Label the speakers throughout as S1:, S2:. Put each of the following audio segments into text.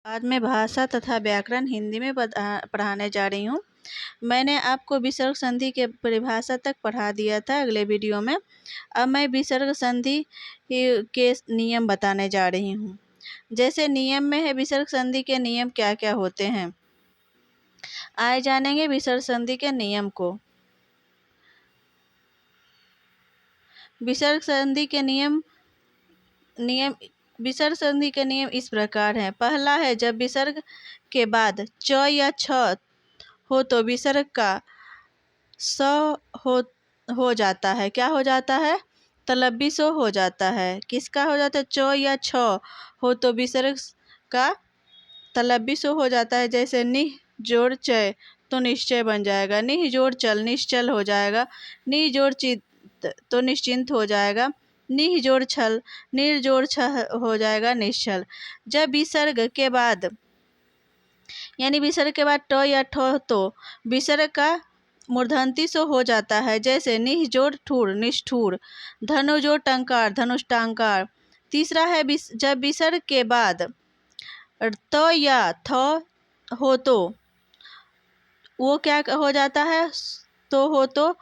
S1: आज मैं भाषा तथा व्याकरण हिंदी में पढ़ाने जा रही हूँ। मैंने आपको विसर्ग संधि के परिभाषा तक पढ़ा दिया था अगले वीडियो में। अब मैं विसर्ग संधि के नियम बताने जा रही हूँ। जैसे नियम में है विसर्ग संधि के नियम क्या क्या होते हैं, आए जानेंगे विसर्ग संधि के नियम को। विसर्ग संधि के नियम विसर्ग संधि के नियम इस प्रकार हैं। पहला है, जब विसर्ग के बाद च या छ हो तो विसर्ग का स हो जाता है। क्या हो जाता है? तलब्बी सो हो जाता है। किसका हो जाता है? च या छ हो तो विसर्ग का तलब्बी सो हो जाता है। जैसे निह जोड़ चय तो निश्चय बन जाएगा, निह जोड़ चल निश्चल हो जाएगा, निह जोड़ चित तो निश्चिंत हो जाएगा, निह जोड़ छल निर्जोड़ छह हो जाएगा निश्चल। जब विसर्ग के बाद यानी विसर्ग के बाद ट या ठ तो विसर्ग का मूर्धन्ती सो हो जाता है। जैसे निह जोड़ ठूर निष्ठूर, धनु जोड़ टंकार धनुष्टांकार। तीसरा है, जब विसर्ग के बाद त या थ हो तो वो क्या हो जाता है? तो हो तो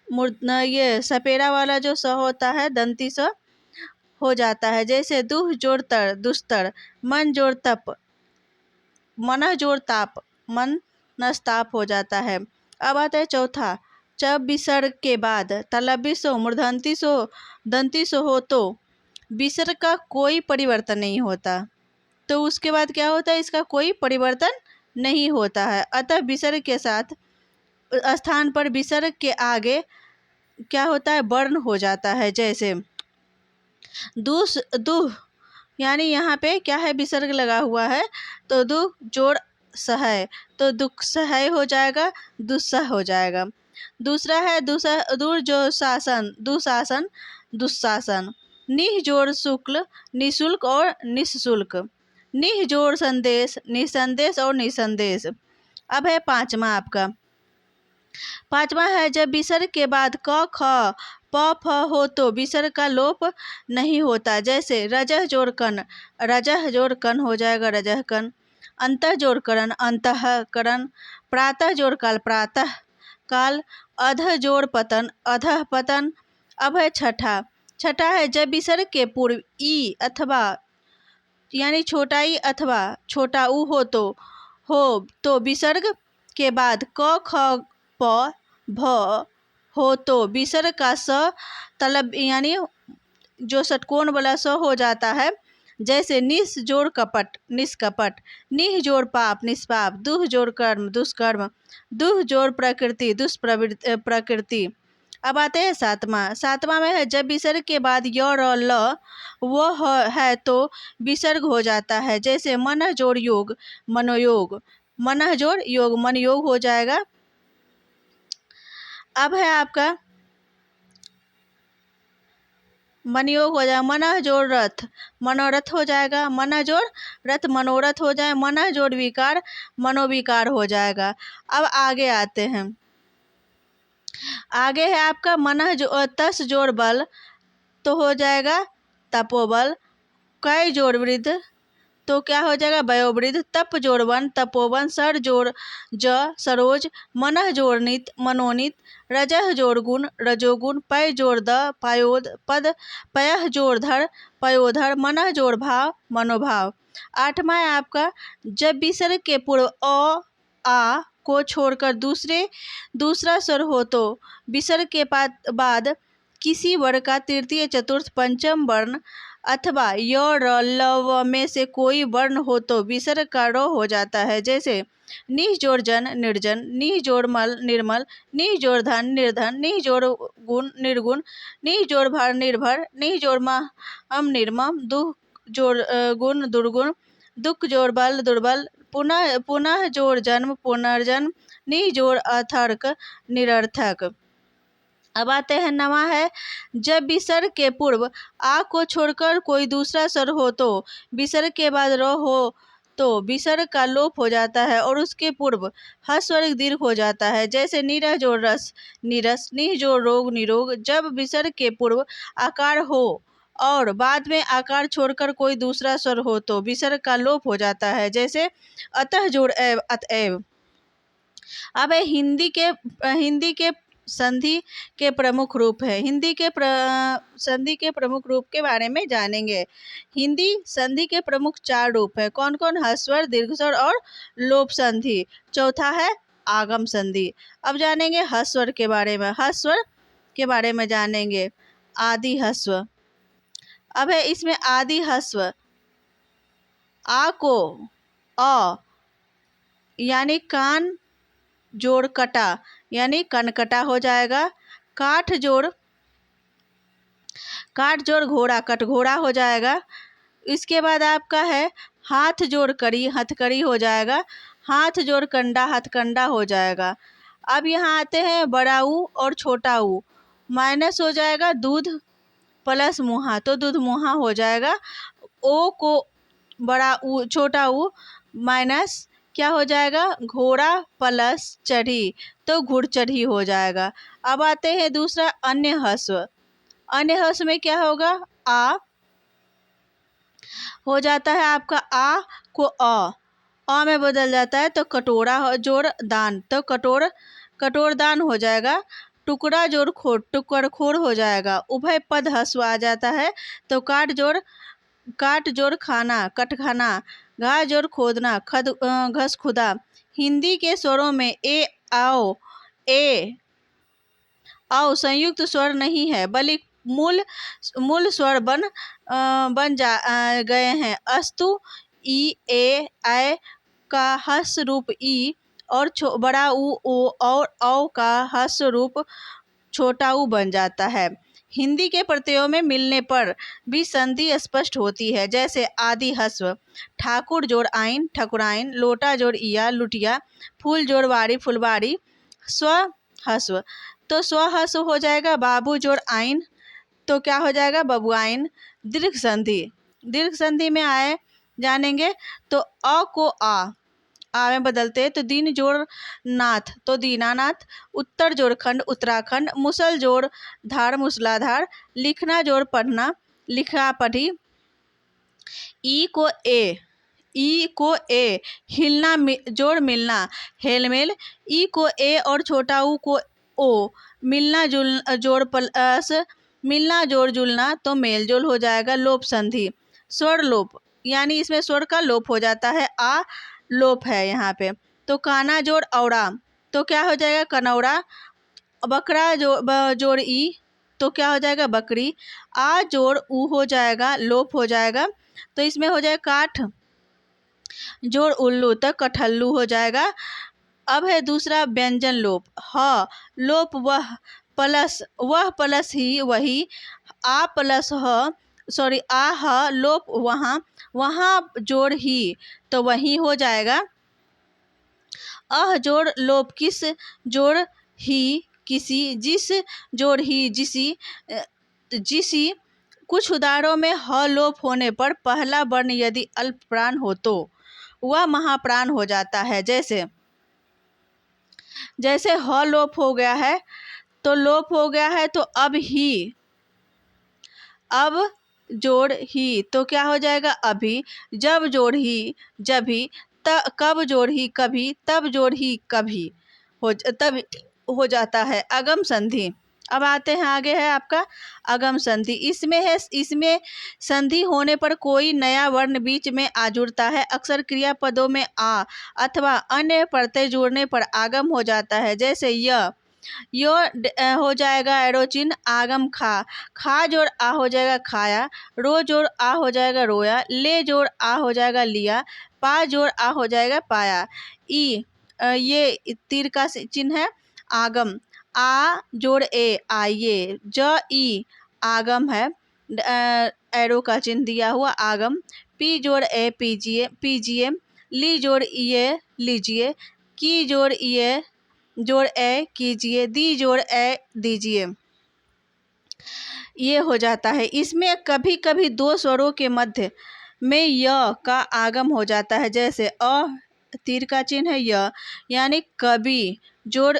S1: ये सपेरा वाला जो स होता है दंती स हो जाता है। जैसे दुह जोड़ तर दुस्तर, मन जोड़ तप मनः जोड़ ताप मन नस्ताप हो जाता है। अब आता है चौथा, जब विसर्ग के बाद तलब्बी सो मूर्धन्ती सो दंती सो हो तो विसर्ग का कोई परिवर्तन नहीं होता। तो उसके बाद क्या होता है? इसका कोई परिवर्तन नहीं होता है। अतः विसर्ग के साथ स्थान पर विसर्ग के आगे क्या होता है? वर्ण हो जाता है। जैसे दुस दुह यानी यहाँ पे क्या है? विसर्ग लगा हुआ है तो दु जोड़ सहाय तो दुख सहाय हो जाएगा, दुस्सह हो जाएगा। दूसरा है दूर जो शासन दुशासन दुस्शासन, निह जोड़ शुक्ल निशुल्क और निःशुल्क, निह जोड़ संदेश निसंदेश और निसंदेश। अब है पांचवा आपका। पांचवा है, जब विसर्ग के बाद क ख प फ हो तो विसर्ग का लोप नहीं होता। जैसे रजह जोड़ कन रजह जोड़ कन हो जाएगा रजह कन, अंतः जोड़ करण अंतः करण, प्रातः जोड़ काल प्रातः काल, अधः जोड़ पतन अधः पतन। अब है छठा है, जब विसर्ग के पूर्व ई अथवा यानी छोटा ई अथवा छोटा ऊ हो तो विसर्ग के बाद क ख प भ हो तो विसर्ग का स तलब यानी जो षटकोण वाला स हो जाता है। जैसे निस जोड़ कपट निष्कपट, निह जोड़ पाप निष्पाप, दुह जोड़ कर्म दुष्कर्म, दुह जोड़ प्रकृति दुष्प्रकृति। अब आते हैं सातवां में है, जब विसर्ग के बाद य र ल वो है तो विसर्ग हो जाता है। जैसे मनः जोड़ योग मनोयोग, मनः जोड़ योग मनयोग हो जाएगा। अब है आपका मनयोग हो जाएगा, मनः जोड़ रथ मनोरथ हो जाएगा, मनः जोड़ रथ मनोरथ हो जाए, मनः जोड़ विकार मनोविकार हो जाएगा। अब आगे आते हैं, आगे है आपका मनः तस जोड़ बल तो हो जाएगा तपोबल, कै जोड़ वृद्ध तो क्या हो जाएगा? वयोवृद्ध, तप जोड़ वन तपोवन, सर जोड़ ज सरोज, मनः जोड़ नित मनोनित, रजह जोड़ गुण रजोगुण, पय जोड़ द पायोद पद, पयः जोड़ धर पयोधर, मनः जोड़ भाव मनोभाव। आठवां है आपका, जब विसर्ग के पूर्व अ आ को छोड़कर दूसरा स्वर हो तो विसर्ग के बाद किसी वर्ण का तृतीय चतुर्थ पंचम वर्ण अथवा य र ल व में से कोई वर्ण हो तो विसर्ग का रो हो जाता है। जैसे निह जोड़ जन निर्जन, निह जोड़ मल निर्मल, निह जोड़ धन निर्धन, निह जोड़ गुण निर्गुण, निह जोड़ भर निर्भर, निह जोड़ मम निर्मम, दुख जोड़ गुण दुर्गुण, दुख जोड़ बल दुर्बल, पुनः जोड़ जन्म पुनर्जन्म, निह जोड़ अथर्क निरर्थक। अब आते हैं नवा है, जब विसर्ग के पूर्व आ को छोड़कर कोई दूसरा स्वर हो तो विसर्ग के बाद रो हो तो विसर्ग का लोप हो जाता है और उसके पूर्व हस्वर्ग दीर्घ हो जाता है। जैसे निरह जोड़ रस निरस, निह जोड़ रोग निरोग। जब विसर्ग के पूर्व आकार हो और बाद में आकार छोड़कर कोई दूसरा स्वर हो तो विसर्ग का लोप हो जाता है, जैसे अतः जोड़ एव, अतएव। अब है हिंदी के संधि के प्रमुख रूप है। संधि के प्रमुख रूप के बारे में जानेंगे। हिंदी संधि के प्रमुख 4 रूप है। कौन कौन? ह्रस्व, दीर्घ स्वर और लोप संधि। चौथा है आगम संधि। अब जानेंगे ह्रस्व के बारे में। ह्रस्व के बारे में जानेंगे। आदि ह्रस्व। अब है इसमें आदि ह्रस्व, आ को अ यानी कान जोड़ कटा यानी कनकटा हो जाएगा। काठ जोड़ घोड़ा कटघोड़ा हो जाएगा। इसके बाद आपका है हाथ जोड़ कड़ी हथकड़ी हो जाएगा। हाथ जोड़ कंडा हथकंडा हो जाएगा। अब यहाँ आते हैं बड़ा ऊ और छोटा ऊ। माइनस हो जाएगा दूध प्लस मुहा तो दूध मुहा हो जाएगा। ओ को बड़ा ऊ छोटा ऊ माइनस क्या हो जाएगा? घोड़ा प्लस चढ़ी तो घुड़चढ़ी हो जाएगा। अब आते हैं दूसरा अन्य ह्रस्व। अन्य ह्रस्व में क्या होगा? आ हो जाता है आपका, आ को अ में बदल जाता है तो कटोरा जोड़ दान तो कटोर दान हो जाएगा। टुकड़ा जोड़ खोर टुकड़ खोर हो जाएगा। उभय पद ह्रस्व आ जाता है तो काट जोड़ खाना कटखाना। घा जोड़ खोदना घस खुदा। हिंदी के स्वरों में ए आओ संयुक्त स्वर नहीं है, बल्कि मूल स्वर बन गए हैं। अस्तु ई ए ऐ का ह्रस्व रूप ई और बड़ा ऊ ओ और औ का ह्रस्व रूप छोटा ऊ बन जाता है। हिंदी के प्रत्ययों में मिलने पर भी संधि स्पष्ट होती है, जैसे आदि ह्रस्व ठाकुर जोड़ आइन ठकुराइन, लोटा जोड़ इया लुटिया, फूल जोड़ वाड़ी फुलवाड़ी। स्व ह्रस्व तो स्व ह्रस्व हो जाएगा बाबू जोड़ आइन तो क्या हो जाएगा? बबुआइन। दीर्घ संधि में आए जानेंगे तो अ को आ में बदलते तो दीन जोड़ नाथ तो दीनानाथ। उत्तर जोड़ खंड उत्तराखंड। मुसल जोड़ धार मूसलाधार। लिखना जोड़ पढ़ना लिखा पढ़ी। ई को ए हिलना जोड़ मिलना हेलमेल। ई को ए और छोटा ऊ को ओ मिलना जोड़ प्लस मिलना जोड़ जुलना तो मेल जोल हो जाएगा। लोप संधि स्वर लोप यानी इसमें स्वर का लोप हो जाता है। आ लोप है यहाँ पे तो काना जोड़ औड़ा तो क्या हो जाएगा? कनौड़ा। बकरा जोड़ ई तो क्या हो जाएगा? बकरी। आ जोड़ ऊ हो जाएगा लोप हो जाएगा तो इसमें हो जाएगा काठ जोड़ उल्लू तक कठल्लू हो जाएगा। अब है दूसरा व्यंजन लोप। ह लोप वह प्लस ही वही। आ प्लस ह आ ह लोप वहाँ जोड़ ही तो वही हो जाएगा। अह जोड़ लोप किस जोड़ ही किसी, जिस जोड़ ही जिसी। कुछ उदाहरणों में ह लोप होने पर पहला वर्ण यदि अल्प प्राण हो तो वह महाप्राण हो जाता है। जैसे ह लोप हो गया है तो अब जोड़ ही तो क्या हो जाएगा? अभी। जब जोड़ ही जभी। कब जोड़ ही कभी। तब जोड़ ही कभी तब हो जाता है। अगम संधि। अब आते हैं आगे है आपका अगम संधि। इसमें संधि होने पर कोई नया वर्ण बीच में आ जुड़ता है। अक्सर क्रियापदों में आ अथवा अन्य प्रत्यय जुड़ने पर आगम हो जाता है, जैसे यो हो जाएगा एरो चिन्ह आगम खा जोड़ आ हो जाएगा खाया। रो जोड़ आ हो जाएगा रोया। ले जोड़ आ हो जाएगा लिया। पा जोड़ आ हो जाएगा पाया। ये तीर का चिन्ह है आगम। आ जोड़ ए आइए। ज ई आगम है एरो का चिन्ह दिया हुआ आगम। पी जोड़ ए पीजिए। ली जोड़ ये लीजिए। की जोड़ ये जोड़ ए कीजिए। दी जोड़ ए दीजिए ये हो जाता है। इसमें कभी कभी 2 स्वरों के मध्य में य का आगम हो जाता है, जैसे तीर का चिन्ह है य यानी कभी जोड़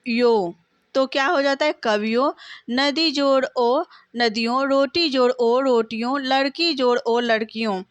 S1: यो तो क्या हो जाता है कवियों, नदी जोड़ ओ नदियों, रोटी जोड़ ओ रोटियों, लड़की जोड़ ओ लड़कियों।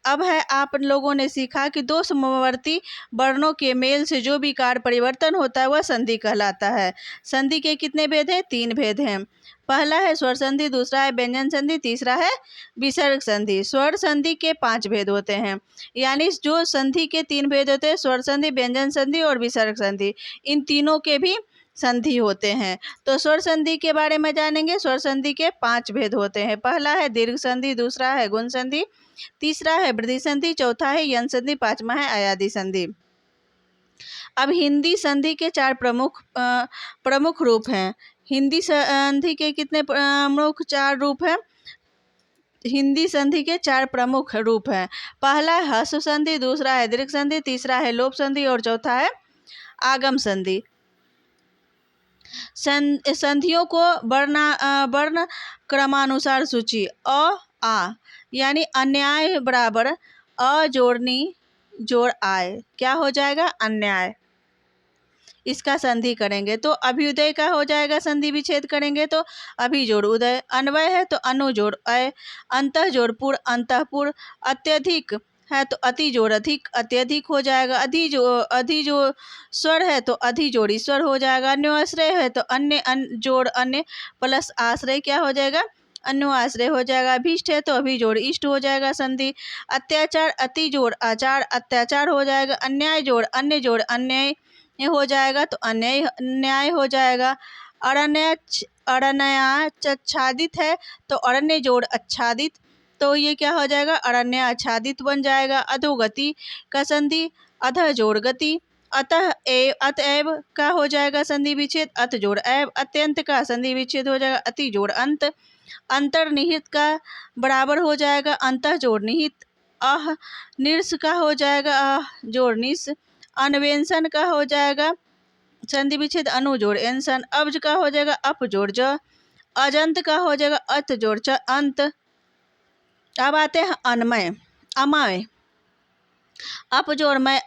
S1: अब है आप लोगों ने सीखा कि दो समवर्ती वर्णों के मेल से जो भी कार परिवर्तन होता है वह संधि कहलाता है। संधि के कितने भेद हैं? 3 भेद हैं। पहला है स्वर संधि, दूसरा है व्यंजन संधि, तीसरा है विसर्ग संधि। स्वर संधि के 5 भेद होते हैं, यानी जो संधि के 3 भेद होते हैं, स्वर संधि, व्यंजन संधि और विसर्ग संधि, इन तीनों के भी संधि होते हैं। तो स्वर संधि के बारे में जानेंगे। स्वर संधि के 5 भेद होते हैं। पहला है दीर्घ संधि, दूसरा है गुण संधि, तीसरा है वृद्धि संधि, चौथा है यन संधि, पांचवा है अयादि संधि। अब हिंदी संधि के 4 प्रमुख रूप हैं। हिंदी संधि के कितने प्रमुख 4 रूप हैं? हिंदी संधि के 4 प्रमुख रूप हैं। पहला है ह्रस्व संधि, दूसरा है दीर्घ संधि, तीसरा है लोप संधि और चौथा है आगम संधि। संधियों को वर्ण क्रमानुसार सूची अ आ, यानी अन्याय बराबर अ जोड़नी जोड़ आय, क्या हो जाएगा? अन्याय। इसका संधि करेंगे तो अभ्युदय का हो जाएगा। संधि विच्छेद करेंगे तो अभि जोड़ उदय, अन्वय है तो अनु जोड़ अय, अंतः जोड़ पुर अंतःपुर, अत्यधिक है तो अति जोड़ अधिक अत्यधिक हो जाएगा। अधि जो स्वर है तो अधि जोड़ ईश्वर हो जाएगा। अन्योआश्रय है तो अन्य जोड़ अन्य प्लस आश्रय क्या हो जाएगा? अन्यो आश्रय हो जाएगा। अभीष्ट है तो अभि जोड़ इष्ट हो जाएगा। संधि अत्याचार अति जोड़ आचार अत्याचार हो जाएगा। अन्याय जोड़ अन्य जोड़ अन्याय हो जाएगा तो अन्याय न्याय हो जाएगा। अरण्याच्छादित है तो अरण्य जोड़ आच्छादित, तो ये क्या हो जाएगा? अरण्य आच्छादित बन जाएगा। अधोगति का संधि अधः जोड़ गति, अतएव का हो जाएगा संधि विच्छेद अत जोड़ एव, अत्यंत का संधि विच्छेद हो जाएगा अति जोड़ अंत, अंतर्निहित का बराबर हो जाएगा अंतः जोड़ निहित, अह निरस का हो जाएगा अह जोड़ निस, अन्वेषण का हो जाएगा संधि विच्छेद अनु जोड़ एंसन, अब्ज का हो जाएगा अप जोड़ ज, अजंत का हो जाएगा अत जोड़ च अंत। अब आते हैं अनमय अमय, अप जोड़ मय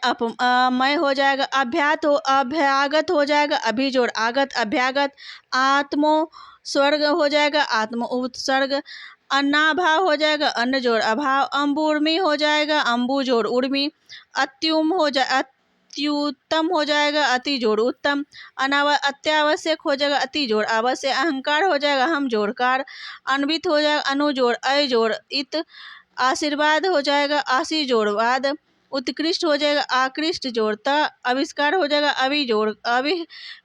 S1: मय हो जाएगा। अभ्यागत हो जाएगा अभि जोड़ आगत अभ्यागत, आत्मो स्वर्ग हो जाएगा आत्म उत्सर्ग, अन्नाभाव हो जाएगा अन्न जोड़ अभाव, अम्बुर्मी हो जाएगा अम्बु जोड़ उर्मी, अत्युत्तम हो जाएगा अति जोड़ उत्तम, अत्यावश्यक हो जाएगा अति जोड़ आवश्यक, अहंकार हो जाएगा हम जोड़ कार, अन्वित हो जाएगा अनु जोड़ अय जोड़ इत, आशीर्वाद हो जाएगा आशी जोड़ वाद, उत्कृष्ट हो जाएगा आकृष्ट जोड़ता, आविष्कार हो जाएगा अभि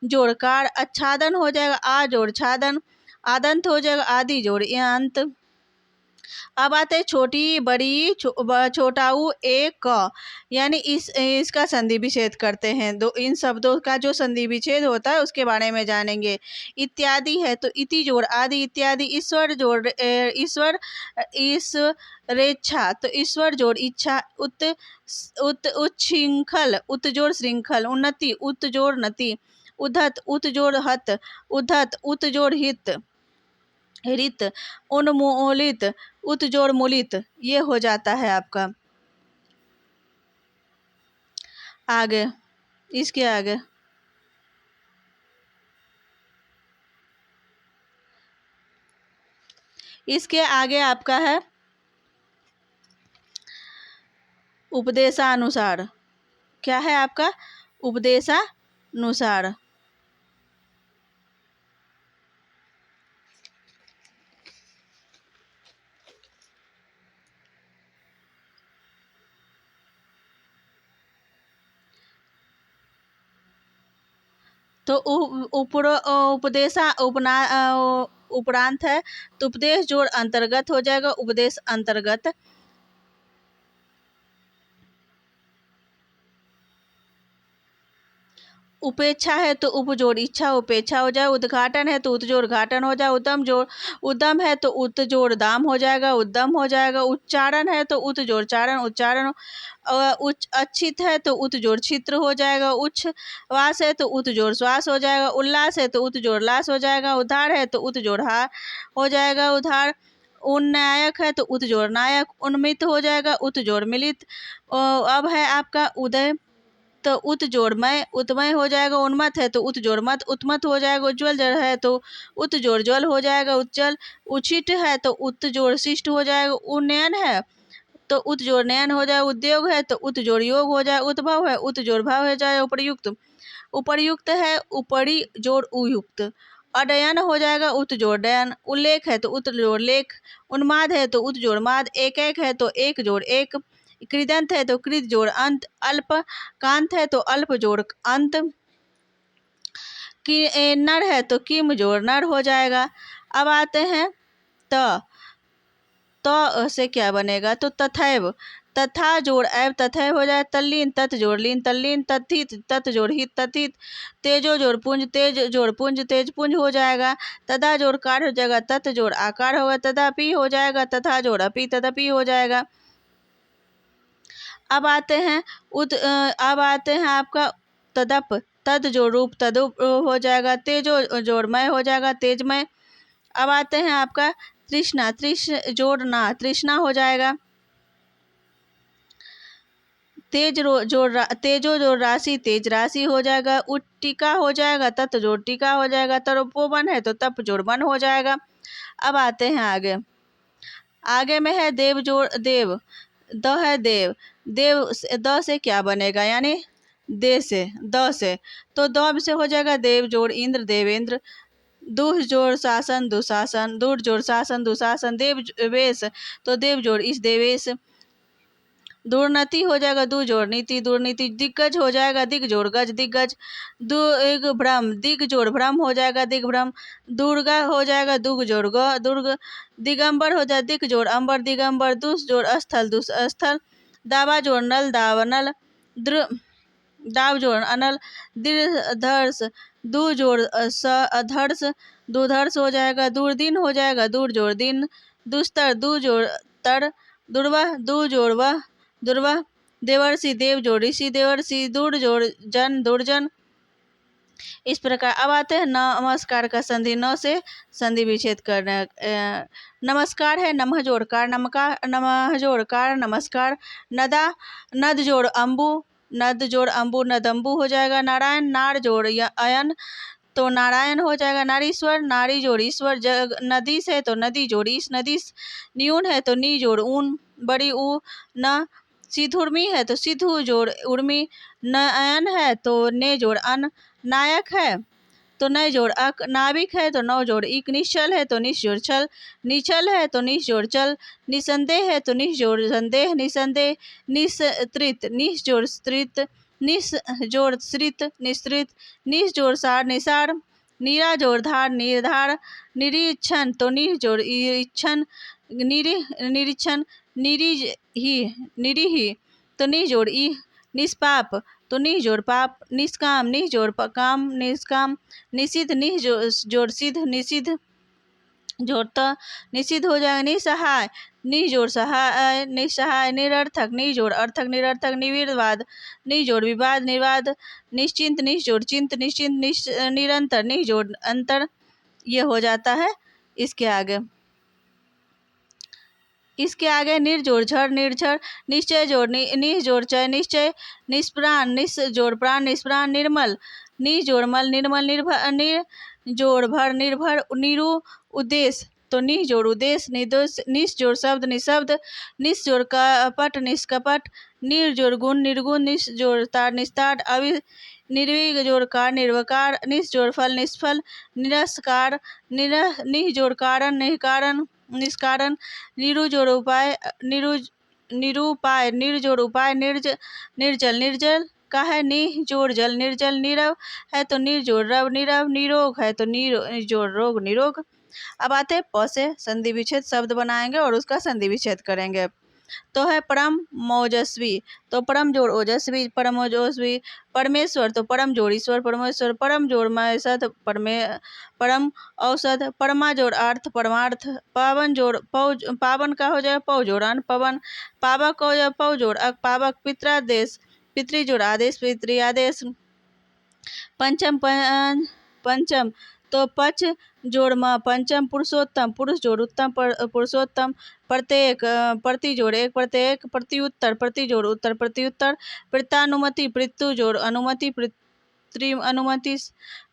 S1: जोड़ कार, आच्छादन हो जाएगा आ जोड़ छादन, आदंत हो जाएगा आदि जोड़ अंत। अब आते हैं छोटी बड़ी छोटाऊ एक क, यानी इसका संधि विच्छेद करते हैं। इन शब्दों का जो संधि विच्छेद होता है उसके बारे में जानेंगे। इत्यादि है तो इति जोड़ आदि इत्यादि, ईश्वर जोड़ ईश्वर ईश्वरेच्छा तो ईश्वर जोड़ इच्छा, उच्छृंखल उत जोड़ श्रृंखल, उन्नति उत जोड़ नति, उद्धत उत जोड़ हत उद्धत उत जोड़ हित रित, उन्मूलित उत जोड़ मूलित, ये हो जाता है आपका। आगे इसके आगे आपका है उपदेशानुसार। क्या है आपका? उपदेशानुसार। तो उपरांत है तो उपदेश जोड़ अंतर्गत हो जाएगा उपदेश अंतर्गत। उपेक्षा है तो उपजोड़ इच्छा उपेक्षा हो जाए, उद्घाटन है तो उत्जोड़ घाटन हो जाए, उद्यम है तो उत जोड़ दाम हो जाएगा उद्यम हो जाएगा, उच्चारण है तो उत जोड़ चारण उच्चारण, अच्छित है तो उत जोड़ छित्र हो जाएगा, उच्छ्वास है तो उत जोड़ श्वास हो जाएगा, उल्लास है तो उत जोड़ लास हो जाएगा, उद्धार है तो उत जोड़ हार हो जाएगा उद्धार, उन्नायक है तो उत जोड़ नायक, उन्मित हो जाएगा उत जोड़ मिलित। अब है आपका उदय तो उत जोड़ मय, उत्मय हो जाएगा। उन्मत्त है तो उत जोड़ मत, उत्मत हो जाएगा। उज्ज्वल जल है तो उत जोड़ ज्वल हो जाएगा। उज्जवल। उचित है तो उत जोड़ शिष्ट हो जाएगा। उन्नयन है तो उत जोड़ नयन हो जाए। उद्योग है तो उत जोड़ योग हो जाए। उद्भव है उत जोड़ भाव हो जाए। उपर्युक्त, उपर्युक्त है उपरि जोड़ उयुक्त। अडयन हो जाएगा उत जोड़ डयन। उल्लेख है तो उत जोड़ लेख। उन्माद है तो उत जोड़ माद। एक एक है तो एक जोड़ एक। कृदंत है तो कृत जोड़ अंत। अल्प कांत है तो अल्प जोड़ अंत। कि नर है तो किम जोड़ नर हो जाएगा। अब आते हैं तो से क्या बनेगा, तो तथैव, तथा जोड़ ऐव तथैव हो जाए। तल्लीन तत् जोड़ लीन तल्लीन। तथित तत् जोड़ हित तथित। तेजो जोड़ पुंज तेज जोड़ पुंज तेज पुंज हो जाएगा। तदा जोड़ कार हो जाएगा। तत् जोड़ आकार होगा। तदापि हो जाएगा। तथा जोड़ अपि तदपि हो जाएगा। अब आते हैं अब आते हैं आपका तदप, तद जोड़ रूप तदुप हो जाएगा। तेजो जोड़मय हो जाएगा। तेजमय। अब आते हैं आपका तृष्णा, जोड़ना तृष्णा हो जाएगा। तेजो जोड़ राशि तेज राशि हो जाएगा। टीका हो जाएगा। तत् जोड़ टीका हो जाएगा। तपोवन है तो तप जोड़ वन हो जाएगा। अब आते हैं आगे, आगे में है देव जोड़ देव, द है देव। द से क्या बनेगा, यानी दे से, द से, तो द से हो जाएगा देव जोड़ इंद्र देवेंद्र। दुह जोड़ शासन दुशासन। दूर जोड़ शासन दुशासन। देव वेश तो देव जोड़ इस देवेश। दुर्नति हो जाएगा। दु जोड़ नीति दुर्नीति। दिग्गज हो जाएगा। दिग जोड़ गज दिग्गज। दुग भ्रम, दिग जोड़ भ्रम हो जाएगा। दिग्भ्रम। दुर्गा हो जाएगा। दुग जोड़ ग दुर्ग। दिगंबर हो जाए। दिग जोड़ अंबर दिगंबर। दुस जोड़ स्थल दुस स्थल। दावा जोड़ नल दावनल। दाव जोड़ अनल। दीर्घर्ष, दू जोड़ अधर्ष। दुधर्ष हो जाएगा। दूरदीन हो जाएगा। दूर जोड़ दिन। दुस्तर, दू जोड़ तर। दुर्वाह, दू जोड़ वह दुर्वाह। देवर्षि, देव जोड़ ऋषि देवर्षि। दूर जोड़ जन दुर्जन। इस प्रकार अब आते हैं नमस्कार का संधि। न से संधि विच्छेद करना। नमस्कार है नमः जोड़ कार नमकार, नमः जोड़ कार नमस्कार। नदा, नद जोड़ अम्बु, नद जोड़ अम्बु नदम्बु हो जाएगा। नारायण, नार जोड़ अयन तो नारायण हो जाएगा। नारीश्वर, नारी जोड़ ईश्वर। जग, नदी से तो नदी जोड़ ईश नदीश। न्यून है तो नी जोड़ ऊन बड़ी ऊ न। सिधुर्मी है तो सिधु जोड़ उर्मी। नयन है तो ने जोड़ अन। नायक है तो नय जोड़ अक। नाविक है तो नौ जोड़ इक। निश्चल है तो निश जोड़ छल। निचल है तो निश जोड़ चल। निसंदेह है तो निश जोड़ संदेह निसंदेह। निस्तृत, निश जोड़ स्त्रित। निस जोड़ श्रित निस्तृत। निस जोड़ सार निसार। नीरा जोड़ धार निर्धार। निरीक्षण तो निह जोड़ इच्छन। निरीक्षण। निरीही तो निह जोड़ ई। निष्पाप तो निह जोड़ पाप। निष्काम, निह जोड़ काम निष्काम। निषिद्ध, निह जोड़ सिद्ध निषिद्ध जोड़ त निषिद्ध हो जाएगा। निसहाय, निह जोड़ सहाय निसहाय। निरर्थक, निह जोड़ अर्थक निरर्थक। निविवाद, निह जोड़ विवाद निर्वाद। निश्चिंत, निह जोड़ चिंत निश्चिंत। निरंतर, निह जोड़ अंतर। ये हो जाता है। इसके आगे निर्जोड़ झड़ निर्झर। निश्चय जोड़ निह जोड़ चय निश्चय। निष्प्राण, निस जोड़ प्राण निष्प्राण। निर्मल, निह जोड़ मल निर्मल। निर्भर, निर्जोड़ भर निर्भर। निरु उद्देश्य तो निह जोड़ उद्देश्य निर्दोष। निस जोड़ शब्द निशब्द। निस जोड़ कपट निष्कपट। निर्जोड़ गुण निर्गुण। निस जोड़ तार निस्तार। निर्विग जोड़ कार निर्वकार। निस जोड़ फल निष्फल। निरस्कार, निह जोड़ कारण निष्कारण निष्कारण। निरु जोड़ उपाय निरूपाय। निर्जोड़ उपाय निर्जल निर्जल का है। निह जोड़ जल निर्जल। नीरव है तो निर्जोड़ रव नीरव। निरोग है तो निर्जोड़ रोग निरोग। अब आते हैं प से संधि विच्छेद शब्द बनाएंगे और उसका संधि विच्छेद करेंगे। तो है परम मोजस्वी तो परम जोड़ ओजस्वी परम ओजस्वी। परमेश्वर तो परम जोड़ ईश्वर परमेश्वर। परम जोड़ मयसद परम औसध। परमा जोड़ अर्थ परमार्थ। पावन जोड़ पावन का हो जाएगा पौ जोड़ अन पवन। पावक हो जाए पौ जोड़ अक पावक। पित्रादेश, पितृ जोड़ आदेश पितृ आदेश। पंचम तो पच जोड़ म पंचम पुरुषोत्तम, पुरुष जोड़ उत्तम पुरुषोत्तम, प्रत्येक प्रति जोड़ एक प्रत्येक, प्रत्युत्तर प्रति जोड़ उत्तर प्रत्युत्तर, प्रत्यानुमति प्रत्यु जोड़ अनुमति प्रति अनुमति,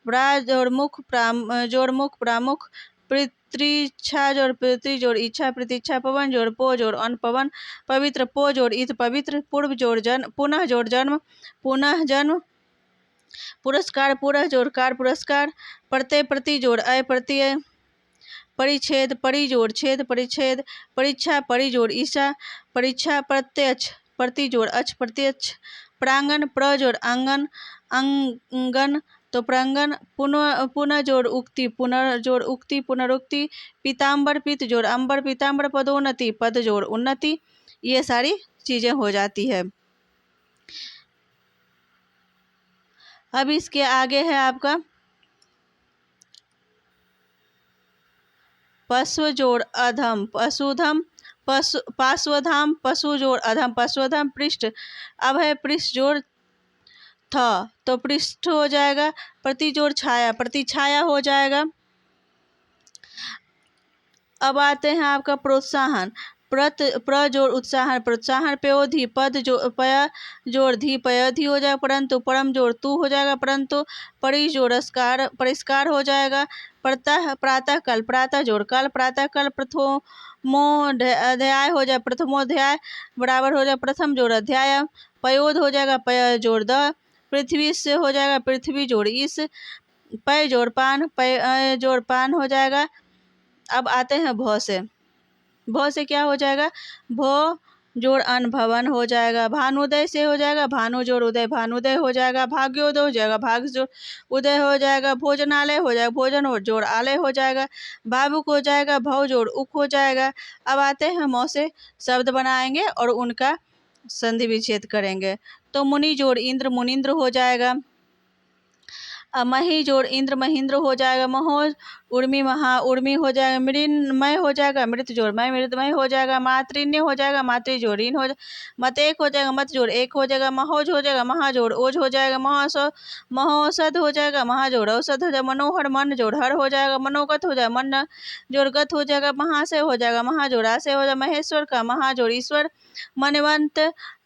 S1: प्रा जोड़ मुख जोड़ मुख प्रामुख, प्रतीक्षा जोड़ प्रति जोड़ इच्छा प्रतीक्षा, पवन जोड़ पो जोड़ अन पवन, पवित्र पो जोड़ इत पवित्र, पूर्व जोड़ जन्म, पुनः जोड़ जन्म पुनः जन्म, पुरस्कार पुरः जोड़ कार पुरस्कार, प्रत्यय प्रति जोड़ अय प्रत्यय, परिच्छेद परि जोड़ छेद परिच्छेद, परीक्षा परि जोड़ ईशा परीक्षा, प्रत्यक्ष प्रति जोड़ अच प्रत्यक्ष, प्रांगण प्र जोड़ आंगन अंगन तो प्रांगण, पुनः जोड़ उक्ति पुनर्जोड़ उक्ति पुनरुक्ति, पीताम्बर पित जोड़ अंबर पीताम्बर, पदोन्नति पद जोड़ उन्नति। ये सारी चीजें हो जाती है। अब इसके आगे है आपका पशु जोड़ अधम पशुधम, पशु पार्श्वधाम पशु जोड़ अधम पशुधम, पृष्ठ अब है पृष्ठ जोड़ थ तो पृष्ठ हो जाएगा, प्रति जोड़ छाया प्रतिछाया हो जाएगा। अब आते हैं आपका प्रोत्साहन, प्र जोड़ उत्साहन प्रोत्साहन, पयोधि पद जो पय जोड़ धी पयोधि हो जाएगा, परंतु परम जोड़ तू हो जाएगा, परंतु परि जोड़स्कार परिष्कार हो जाएगा, प्रातः कल प्रातः जोड़ कल प्रातः कल, प्रथमोध्याय हो जाए प्रथमोध्याय बराबर हो जाए प्रथम जोड़ अध्याय, पयोध हो जाएगा पय जोड़ द, पृथ्वी से हो जाएगा पृथ्वी जोड़ इस, पय जोड़ पान पय जोड़ पान हो जाएगा। अब आते हैं भौ से, भौ से क्या हो जाएगा, भो जोड़ अन भवन हो जाएगा, भानुदय से हो जाएगा भानु जोड़ उदय भानुदय हो जाएगा, भाग्योदय हो जाएगा भाग जोड़ उदय हो जाएगा, भोजनालय हो जाएगा भोजन और जोड़ आलय हो जाएगा, भावुक हो जाएगा भव जोड़ उक हो जाएगा। अब आते हैं मौ से, शब्द बनाएंगे और उनका संधि विच्छेद करेंगे। तो मुनि जोड़ इंद्र मुनिंद्र हो जाएगा, मही जोड़ इंद्र महेंद्र हो जाएगा, महोज उर्मी महा उर्मी हो जाएगा, मृन्मय हो जाएगा मृत जोड़ मय मृतमय हो जाएगा, मातृन्य हो जाएगा मातृ जोड़ इन हो मत एक हो जाएगा मत जोड़ एक हो जाएगा, महोज हो जाएगा महाजोड़ ओज हो जाएगा, महोषध हो जाएगा महाजोड़ औषध हो जाएगा, मनोहर मन जोड़ हर हो जाएगा, मनोगत हो जाएगा मन जोड़ गत हो जाएगा, महाशय हो जाएगा महाजोड़ आशय हो जाएगा, महेश्वर का महाजोड़ ईश्वर, मनवंत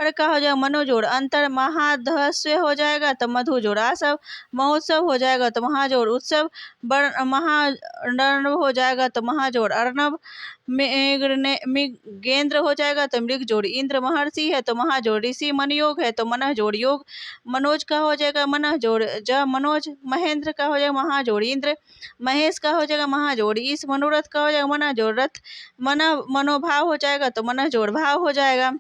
S1: का हो जाएगा मनोजोड़ अंतर, महाधस्व हो जाएगा तो मधु जोड़ आसव, महोत्सव हो जाएगा तो महाजोड़ उत्सव, महानर्व हो जाएगा तो महाजोड़ अर्णव, मृगेंद्र हो जाएगा तो मृग जोड़ इंद्र, महर्षि है तो महाजोड़ ऋषि, मनयोग है तो मनः जोड़ योग, मनोज का हो जाएगा मनः जोड़ ज मनोज, महेंद्र का हो जाएगा महाजोड़ इंद्र, महेश का हो जाएगा महाजोड़ ईश, मनोरथ का हो जाएगा मनः जोड़ रथ, मनोभाव हो जाएगा तो मनः जोड़ भाव हो जाएगा।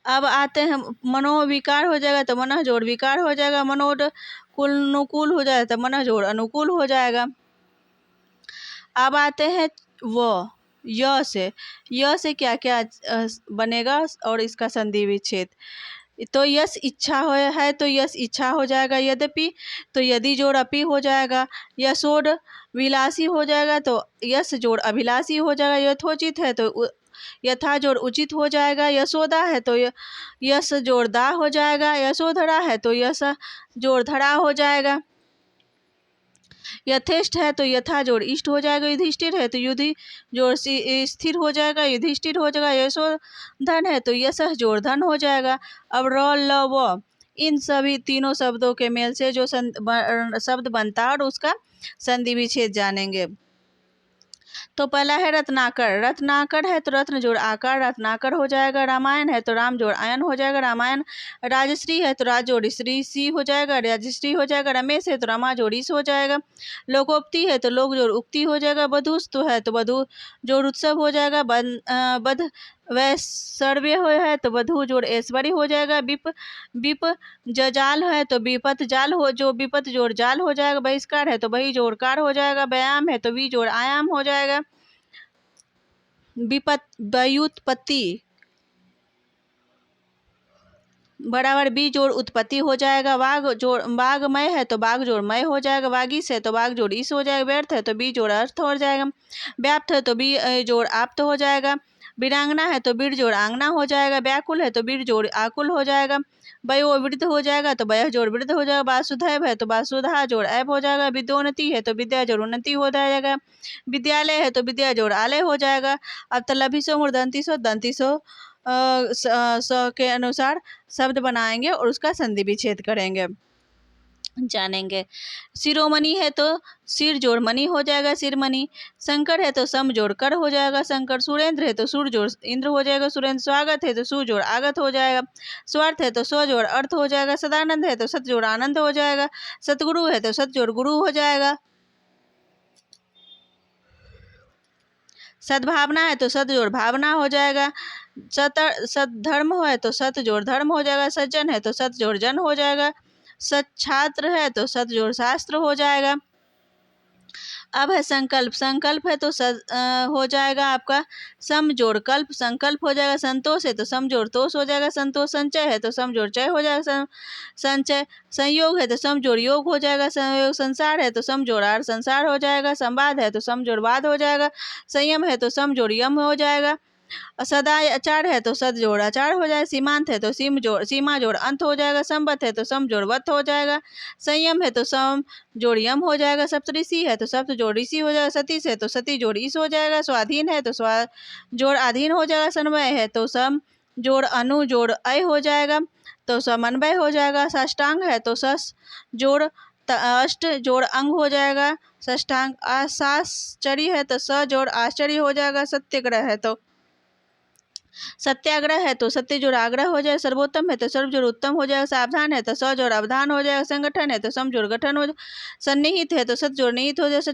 S1: अब आते हैं मनोविकार हो जाएगा तो मनः जोड़ विकार हो जाएगा, अनुकूल हो जाएगा तो मनः जोड़ अनुकूल हो जाएगा। अब आते हैं वो य से क्या क्या बनेगा और इसका संधि विच्छेद। तो यस इच्छा है तो यस इच्छा हो जाएगा, यद्यपि तो यदि जोड़ अपि हो जाएगा, यशोड विलासी हो जाएगा तो यस जोड़ अभिलाषी हो जाएगा, यथोचित है तो यथा जोड़ उचित हो जाएगा, यशोदा है तो यश जोड़ दा हो जाएगा, यशोधरा है तो यश जोड़ धरा हो जाएगा, यथेष्ट है तो यथा जोड़ इष्ट हो जाएगा, युधिष्ठिर है तो युधि जोड़ स्थिर हो जाएगा, युधिष्ठिर हो जाएगा, यशोधन है तो यश जोड़ धन हो जाएगा। अब र ल व इन सभी तीनों शब्दों के मेल से जो शब्द बनता है और उसका संधि विच्छेद जानेंगे। तो पहला है रत्नाकर, रत्नाकर है तो रत्न जोड़ आकार रत्नाकर हो जाएगा, रामायण है तो राम जोड़ आयन हो जाएगा, रामायण, राजश्री है तो राज जोड़ श्री सी हो जाएगा, राजश्री हो जाएगा, रमेश है तो रमा जोड़ इस हो जाएगा, लोकोक्ति है तो लोक जोड़ उक्ति हो जाएगा, बधुस्तु है तो बधु जोड़ उत्सव हो जाएगा, बध वैश्वर्य है तो बधु जोड़ ऐश्वर्य हो जाएगा, विप जजाल है तो विपत जाल हो जो विपत जोड़ जाल हो जाएगा, बहिष्कार है तो बही जोड़ कार हो जाएगा, व्यायाम है तो वी जोड़ आयाम हो जाएगा, व्युत्पत्ति बराबर बी जोड़ उत्पत्ति हो जाएगा, वागमय है तो बाघ जोड़ मय हो जाएगा, वागीस है तो बाघ जोड़ इस हो जाएगा, व्यर्थ है तो बी जोड़ अर्थ हो जाएगा, व्याप्त है तो बी जोड़ आप्त हो जाएगा, वीरांगना है तो वीर जोड़ आंगना हो जाएगा। व्याकुल है तो वीर जोड़ आकुल हो जाएगा। वयोवृद्ध हो जाएगा तो वयः जोड़ वृद्ध हो जाएगा। वासुदेव है तो वासुधा जोड़ ऐब हो जाएगा। विद्योन्नति है तो विद्या जोड़ उन्नति हो जाएगा। विद्यालय है तो विद्या जोड़ आलय हो जाएगा। अब तलभिसो मूर्धन्तिसो दंतिसो स के अनुसार शब्द बनाएंगे और उसका संधि विच्छेद करेंगे, जानेंगे। शिरोमणि है तो सिर जोड़ मणि हो जाएगा, सिरमणि। शंकर है तो सम जोड़ कर हो जाएगा, शंकर। सुरेंद्र है तो सुर जोड़ इंद्र हो जाएगा, सुरेंद्र। स्वागत है तो सु जोड़ आगत हो जाएगा। स्वार्थ है तो स्व जोड़ अर्थ हो जाएगा। सदानंद है तो सत जोड़ आनंद हो जाएगा। सतगुरु है तो सत जोड़ गुरु हो जाएगा। सद्भावना है तो सद जोड़ भावना हो जाएगा। सद्धर्म है तो सत जोड़ धर्म हो जाएगा। सज्जन है तो सत जोड़ जन हो जाएगा। सच्छात्र है तो सत जोड़ शास्त्र हो जाएगा। अब है संकल्प। संकल्प है तो हो जाएगा आपका सम जोड़ कल्प, संकल्प हो जाएगा। संतोष है तो सम जोड़ तोष हो जाएगा, संतोष। संचय है तो सम जोड़ चय हो जाएगा, संचय। संयोग है तो सम जोड़ योग हो जाएगा, संयोग। संसार है तो सम जोड़ आर संसार हो जाएगा। संवाद है तो सम जोड़ वाद हो जाएगा। संयम है तो सम जोड़ यम हो जाएगा। सदाचार है तो सद जोड़ आचार हो जाएगा। सीमांत है तो सीमा जोड़ अंत हो जाएगा। संवत है तो सम जोड़ वत हो जाएगा। संयम है तो सम जोड़ यम हो जाएगा। सप्तऋषि है तो सप्त जोड़ ऋषि हो जाएगा। सतीश है तो सती जोड़ ईश हो जाएगा। स्वाधीन है तो स्वा जोड़ अधीन हो जाएगा। समन्वय है तो सम जोड़ अनु जोड़ अय हो जाएगा, तो समन्वय हो जाएगा। साष्टांग है तो सस जोड़ अष्ट जोड़ अंग हो जाएगा, षष्ठांग। आश्चर्य है तो स जोड़ आश्चर्य हो जाएगा। सत्याग्रह है तो सत्याग्रह है तो सत्य जोड़ आग्रह हो जाएगा। सर्वोत्तम है तो सर्व जोड़ उत्तम हो जाएगा। सावधान है तो स जोड़ अवधान हो जाएगा। संगठन है तो सम जोड़ गठन हो जाएगा। सन्निहित है तो सत जोड़ निहित हो जाएगा।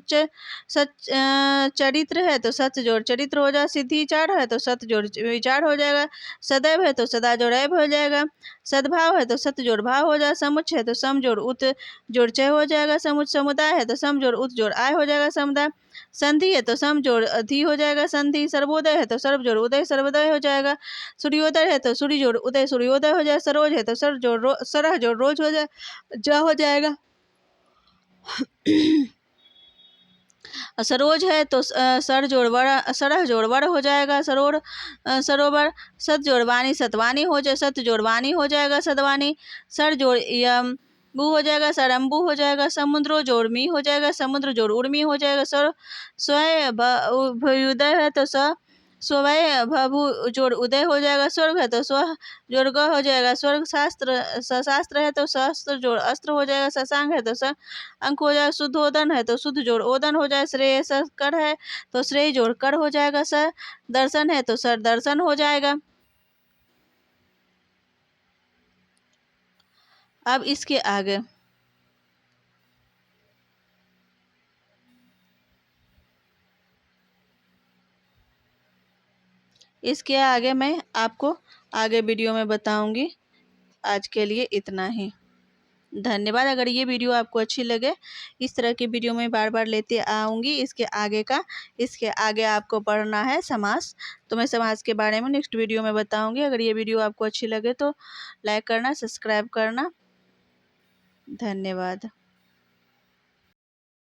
S1: चरित्र है तो सत जोड़ चरित्र हो जाएगा। सिद्धिचार है तो सत जोड़ विचार हो जाएगा। सदैव है तो सदा जोड़ ऐब हो जाएगा। सद्भाव है तो सत जोड़ भाव हो जाएगा। समुच्च है तो सम जोड़ उत जोड़ चय हो जाएगा। समुच्च। समुदाय है तो सम जोड़ उत जोड़ आय हो जाएगा, समुदाय। संधि है तो सम जोड़ अधि हो जाएगा, संधि। सर्वोदय है तो सर्व जोड़ उदय सर्वोदय हो जाएगा। सूर्योदय है तो सूर्य जोड़ उदय सूर्योदय हो जाएगा। सरोज है तो सर जोड़ सरह जोड़ रोज हो जाए जा हो जाएगा। सरोज है तो सर जोड़ वर सरह जोड़ वर हो जाएगा। सरोवर। सत जोड़ वाणी सतवाणी हो जाए, सत जोड़ वाणी हो जाएगा, सदवाणी। सर जोड़ यम बू हो जाएगा, सरम्बू हो जाएगा। समुद्रो जोड़ मी हो जाएगा, समुद्र जोड़ उर्मी हो जाएगा। स्वय भयुदय है तो स्वय भभु जोड़ उदय हो जाएगा। स्वर्ग है तो स्व जोड़ ग हो जाएगा, स्वर्ग। शास्त्र है तो शस्त्र जोड़ अस्त्र हो जाएगा। शशांक है तो अंक हो जाएगा। शुद्धोदन है तो शुद्ध जोड़ ओदन हो जाएगा। श्रेयस्कर है तो श्रेय जोड़ कर हो जाएगा। सर दर्शन है तो सर दर्शन हो जाएगा। अब इसके आगे मैं आपको आगे वीडियो में बताऊंगी। आज के लिए इतना ही, धन्यवाद। अगर ये वीडियो आपको अच्छी लगे, इस तरह की वीडियो मैं बार बार लेते आऊँगी। इसके आगे आपको पढ़ना है समास, तो मैं समास के बारे में नेक्स्ट वीडियो में बताऊँगी। अगर ये वीडियो आपको अच्छी लगे तो लाइक करना, सब्सक्राइब करना। धन्यवाद।